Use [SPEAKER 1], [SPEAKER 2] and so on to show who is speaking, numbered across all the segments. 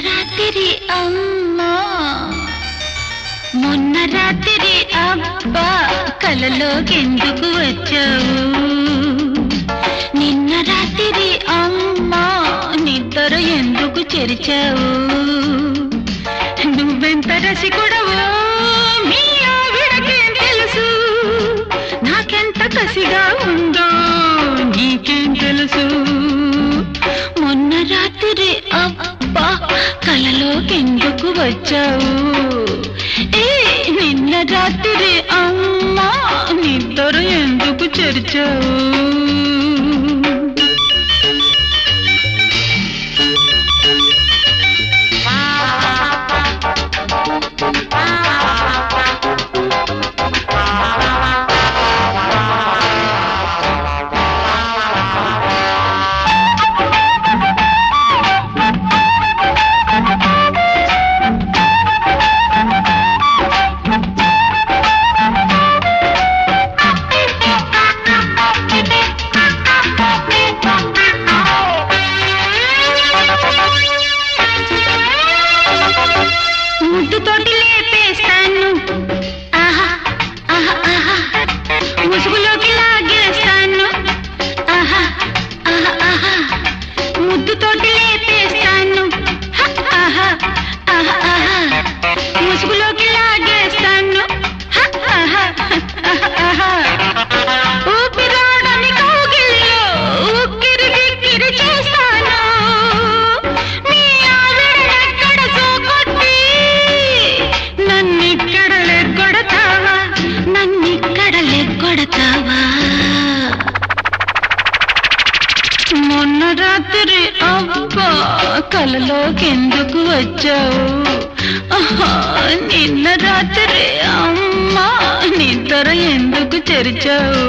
[SPEAKER 1] రాత్రి అమ్మా మొన్న రాత్రి అబ్బా కలలోకెందుకు వచ్చావు నిన్న రాత్రి అమ్మా నిద్ర ఎందుకు చెరిచావు నువ్వెంత రసికుడవో మీ ఆవిడకేం తెలుసు నాకెంత కసిగా ఉందో నీకేం తెలుసు మొన్న రాత్రి అబ్బా కలలోకెందుకు వచ్చావు నిన్న రాత్రి అమ్మా నిద్ర ఎందుకు చెరిచావు ముద్దుతోటి లేపేస్తాను ఆహా ఆహా ఆహా ముసుగులోకి లాగేస్తాను ఆహా ఆహా ఆహా ముద్దుతోటి లేపేస్తాను ఆహా ఆహా ఆహా ముసుగులోకి లాగేస్తాను ఆహా ఆహా ఆహా ఊపిరాడని కౌగిల్లో ఉక్కిరి బిక్కిరి చేస్తాను మీ ఆవిడనెక్కడ సోకొట్టి నన్నిక్కడ లెగ్గొడతావా మొన్న రాత్రి అబ్బా కలలోకెందుకు వచ్చావు నిన్న రాత్రి అమ్మా నిద్ర ఎందుకు చెరిచావు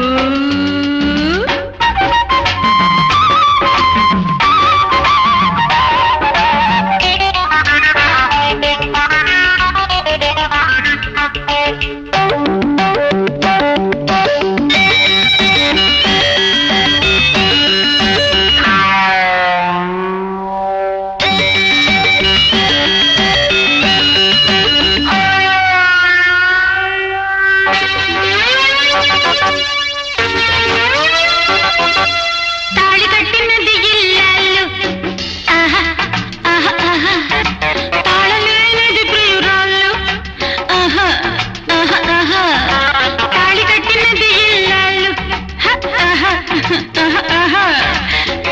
[SPEAKER 1] తాళి కట్టినది ఇల్లాలు ఆహా ఆహా ఆహా తాళలేనిది ప్రియురాళ్ళు ఆహా ఆహా ఆహా తాళి కట్టినది ఇల్లాలు ఆహా ఆహా ఆహా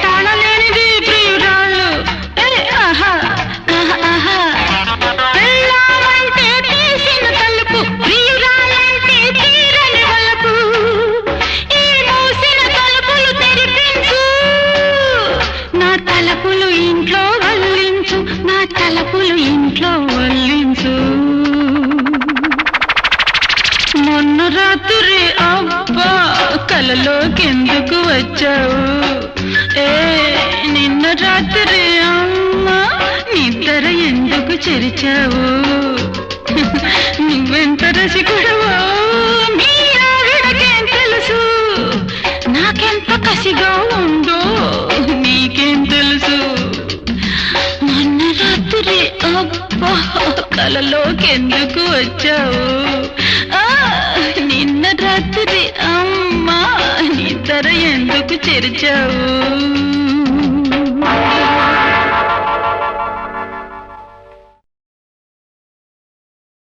[SPEAKER 1] తాళలేనిది ప్రియురాళ్ళు ఆహా ఆహా ఆహా పెళ్ళామంటే తీసిన తలుపు ప్రియురాలంటే తీరని వలపు ఈ మూసిన తలుపులు తెరిపించు నా తలుపులు ఇంట్లో వల్లించు నా తలుపులు ఇంట్లో వల్లించు మొన్న రాత్రి అబ్బా కలలోకెందుకు వచ్చావు నిన్న రాత్రి అమ్మా నిద్ర ఎందుకు చెరిచావు నువ్వెంత రసికుడవో మీ ఆవిడకేం తెలుసు నాకెంత కసిగా ఉందో నీకేం తెలుసు మొన్న రాత్రి అబ్బా కలలోకెందుకు వచ్చావు నిన్న రాత్రి అమ్మా నిద్ర ఎందుకు చెరిచావు